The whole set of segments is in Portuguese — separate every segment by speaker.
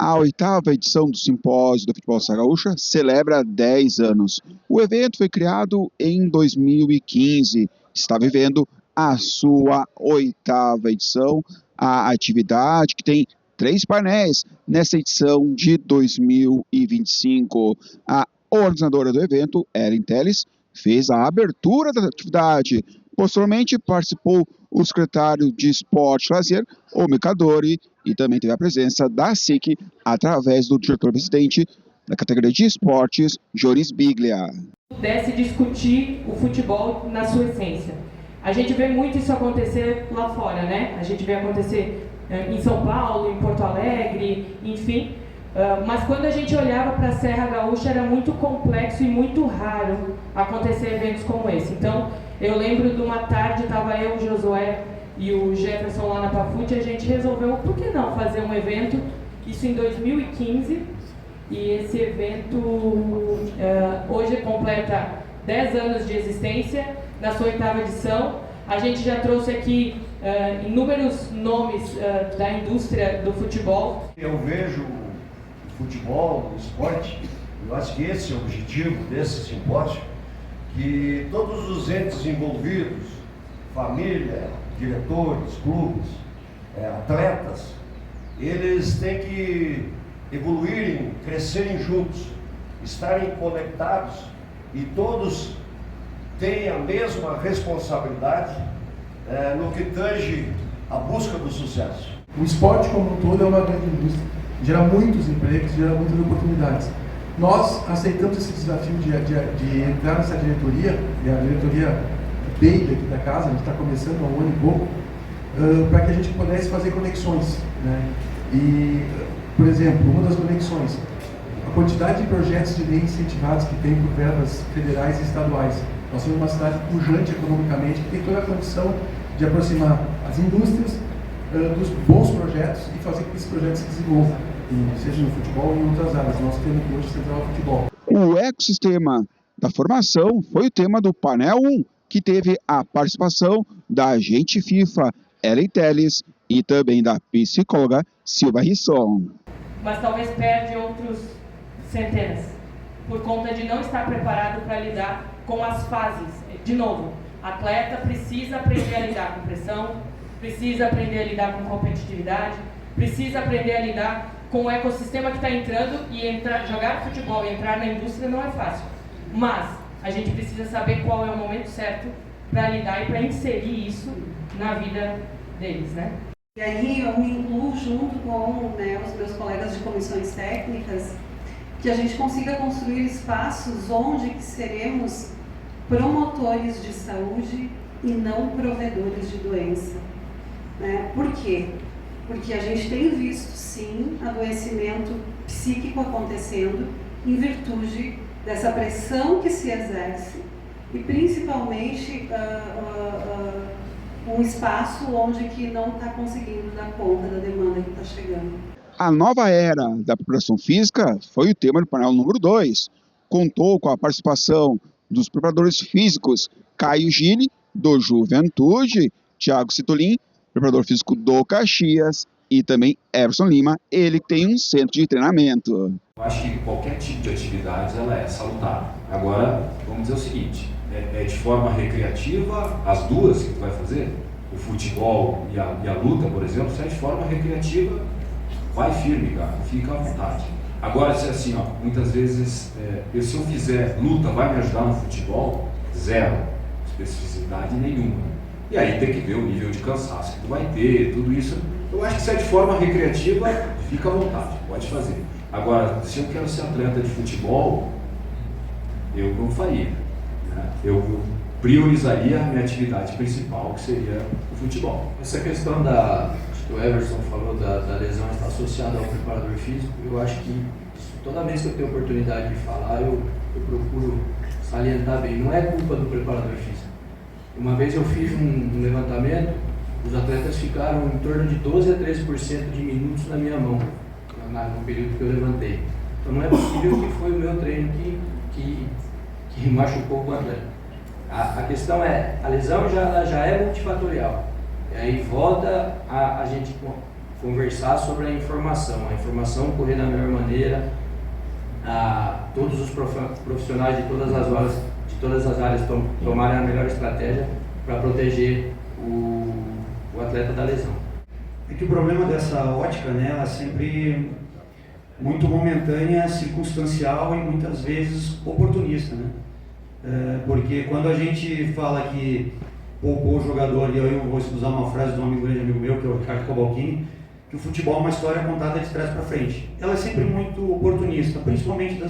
Speaker 1: A oitava edição do Simpósio do Futebol Serra Gaúcha celebra 10 anos. O evento foi criado em 2015, está vivendo a sua oitava edição. A atividade que tem 3 painéis nessa edição de 2025. A organizadora do evento, Ellen Telles, fez a abertura da atividade. Posteriormente, participou o secretário de Esporte e Lazer, o Micadori, e também teve a presença da SIC através do diretor-presidente da categoria de esportes, Joris Biglia.
Speaker 2: Pudesse discutir o futebol na sua essência. A gente vê muito isso acontecer lá fora, né? A gente vê acontecer em São Paulo, em Porto Alegre, enfim. Mas quando a gente olhava para a Serra Gaúcha era muito complexo e muito raro acontecer eventos como esse. Então, eu lembro de uma tarde, estava eu, o Josué e o Jefferson lá na Pafute, e a gente resolveu, por que não fazer um evento, isso em 2015, e esse evento hoje completa 10 anos de existência, na sua oitava edição. A gente já trouxe aqui inúmeros nomes da indústria do futebol.
Speaker 3: Eu vejo o futebol, o esporte, eu acho que esse é o objetivo desse simpósio, que todos os entes envolvidos, família, diretores, clubes, atletas, eles têm que evoluírem, crescerem juntos, estarem conectados e todos têm a mesma responsabilidade no que tange a busca do sucesso.
Speaker 4: O esporte como um todo é uma grande indústria, gera muitos empregos, gera muitas oportunidades. Nós aceitamos esse desafio de entrar nessa diretoria, e a diretoria baby aqui da casa, a gente está começando há um ano e pouco, para que a gente pudesse fazer conexões, né? E, por exemplo, uma das conexões, a quantidade de projetos de lei incentivados que tem por verbas federais e estaduais. Nós somos uma cidade pujante economicamente, que tem toda a condição de aproximar as indústrias dos bons projetos e fazer com que esses projetos se desenvolvam, seja no futebol ou em outras áreas. Nós temos que hoje centrar o futebol.
Speaker 1: O ecossistema da formação foi o tema do painel 1, que teve a participação da agente FIFA, Ellen Telles, e também da psicóloga Silva Risson.
Speaker 2: Mas talvez perde outros centenas, por conta de não estar preparado para lidar com as fases. De novo, atleta precisa aprender a lidar com pressão, precisa aprender a lidar com competitividade, precisa aprender a lidar com o ecossistema que está entrando, e jogar futebol e entrar na indústria não é fácil. Mas a gente precisa saber qual é o momento certo para lidar e para inserir isso na vida deles, né?
Speaker 5: E aí eu me incluo junto com os meus colegas de comissões técnicas, que a gente consiga construir espaços onde que seremos promotores de saúde e não provedores de doença. Por quê? Porque a gente tem visto, sim, adoecimento psíquico acontecendo em virtude dessa pressão que se exerce e principalmente um espaço onde que não está conseguindo dar conta da demanda que está chegando.
Speaker 1: A nova era da preparação física foi o tema do painel número 2. Contou com a participação dos preparadores físicos Caio Gili, do Juventude, Thiago Citolin, preparador físico do Caxias, e também Everson Lima, ele tem um centro de treinamento.
Speaker 6: Eu acho que qualquer tipo de atividade ela é salutar. Agora, vamos dizer o seguinte, é de forma recreativa, as duas que tu vai fazer, o futebol e a luta, por exemplo, se é de forma recreativa, vai firme, cara, fica à vontade. Agora, se é assim, ó, muitas vezes, se eu fizer luta, vai me ajudar no futebol? Zero, especificidade nenhuma. E aí tem que ver o nível de cansaço que tu vai ter, tudo isso. Eu acho que se é de forma recreativa, fica à vontade, pode fazer. Agora, se eu quero ser atleta de futebol, eu não faria. Né? Eu priorizaria a minha atividade principal, que seria o futebol.
Speaker 7: Essa questão que o Everson falou da lesão está associada ao preparador físico, eu acho que toda vez que eu tenho oportunidade de falar, eu procuro salientar bem. Não é culpa do preparador físico. Uma vez eu fiz um levantamento, os atletas ficaram em torno de 12 a 13% de minutos na minha mão, no período que eu levantei. Então não é possível que foi o meu treino que machucou o atleta. A questão é, a lesão já é multifatorial. E aí volta a gente conversar sobre a informação correr da melhor maneira, todos os profissionais de todas as áreas tomarem a melhor estratégia para proteger o atleta da lesão.
Speaker 8: É que o problema dessa ótica, né, ela é sempre muito momentânea, circunstancial e muitas vezes oportunista, né? Porque quando a gente fala que poupou o jogador, e eu vou usar uma frase de um grande amigo meu, que é o Ricardo Cavalcini, que o futebol é uma história contada de trás para frente. Ela é sempre muito oportunista, principalmente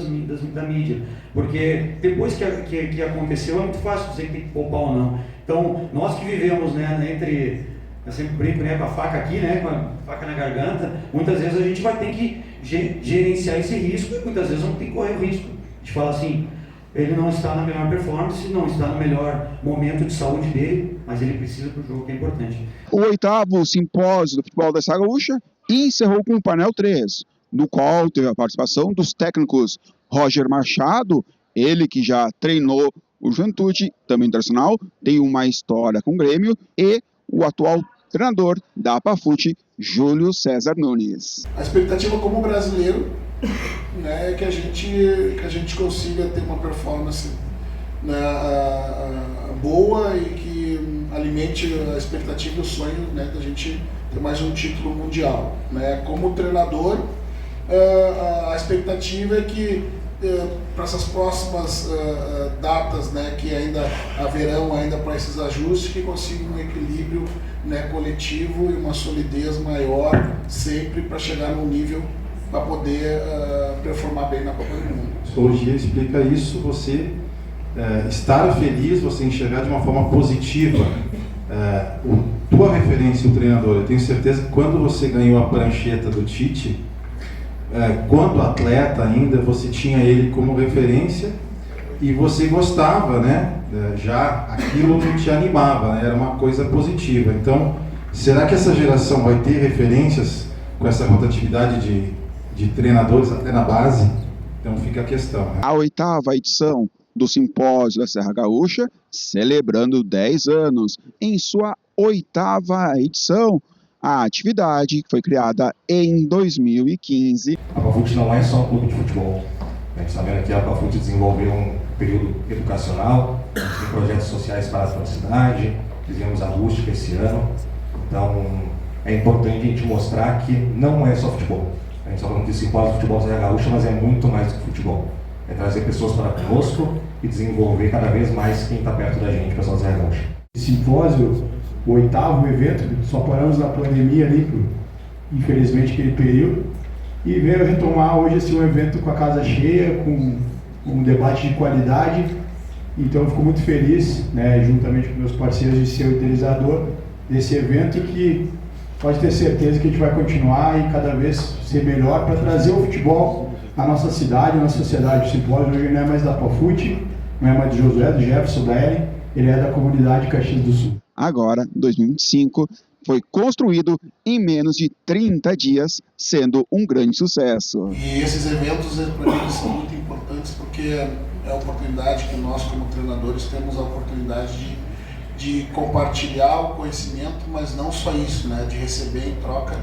Speaker 8: da mídia, porque depois que aconteceu é muito fácil dizer que tem que poupar ou não. Então, nós que vivemos, né, eu sempre brinco, né, com a faca aqui, né, com a faca na garganta, muitas vezes a gente vai ter que gerenciar esse risco e muitas vezes vamos ter que correr o risco. A gente fala assim, ele não está na melhor performance, não está no melhor momento de saúde dele, mas ele precisa para o jogo, que é importante.
Speaker 1: O 8º simpósio do futebol da Serra Gaúcha encerrou com o painel 3, no qual teve a participação dos técnicos Roger Machado, ele que já treinou o Juventude, também internacional, tem uma história com o Grêmio, e o atual treinador da Apafute, Júlio César Nunes.
Speaker 9: A expectativa como brasileiro, né, é que a gente consiga ter uma performance, né, boa e que alimente a expectativa e o sonho, né, da gente ter mais um título mundial. Né. Como treinador, a expectativa é que para essas próximas datas, né, que ainda haverão ainda para esses ajustes, que consigam um equilíbrio, né, coletivo e uma solidez maior sempre para chegar num nível para poder performar bem na Copa do Mundo.
Speaker 10: A psicologia explica isso, você estar feliz, você enxergar de uma forma positiva tua referência, o treinador. Eu tenho certeza que quando você ganhou a prancheta do Tite, quando atleta ainda, você tinha ele como referência e você gostava, né? Já aquilo te animava, né? Era uma coisa positiva. Então, será que essa geração vai ter referências com essa rotatividade de treinadores até na base? Então fica a questão, né?
Speaker 1: A 8ª edição do Simpósio da Serra Gaúcha, celebrando 10 anos. Em sua 8ª edição, a atividade foi criada em 2015.
Speaker 11: A Apafute não é só um clube de futebol. A gente está vendo que a Apafute desenvolveu um período educacional, a gente tem projetos sociais para a cidade, fizemos a rústica esse ano. Então, é importante a gente mostrar que não é só futebol. A gente está falando de simpósio de futebol da Serra Gaúcha, mas é muito mais do que futebol. É trazer pessoas para conosco e desenvolver cada vez mais quem está perto da gente, o pessoal da Serra Gaúcha.
Speaker 12: Simpósio, o 8º evento, só paramos na pandemia ali, infelizmente, aquele período, e veio retomar hoje esse um evento com a casa cheia, com um debate de qualidade. Então eu fico muito feliz, né, juntamente com meus parceiros, de ser o idealizador desse evento, que pode ter certeza que a gente vai continuar e cada vez ser melhor para trazer o futebol à nossa cidade, à nossa sociedade. O simpósio hoje não é mais da Apafute, não é mais de Josué, do Jefferson, da Ellen, ele é da comunidade Caxias do Sul.
Speaker 1: Agora, em 2025, foi construído em menos de 30 dias, sendo um grande sucesso.
Speaker 9: E esses eventos, para mim, são muito importantes porque é a oportunidade que nós, como treinadores, temos a oportunidade de compartilhar o conhecimento, mas não só isso, né, de receber em troca,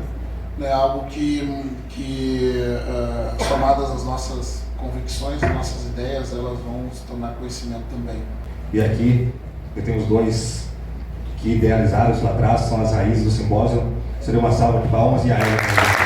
Speaker 9: né, algo que somadas às nossas convicções, às nossas ideias, elas vão se tornar conhecimento também.
Speaker 11: E aqui eu tenho os dois que idealizaram isso lá atrás, são as raízes do simpósio. Seria uma salva de palmas e a ela.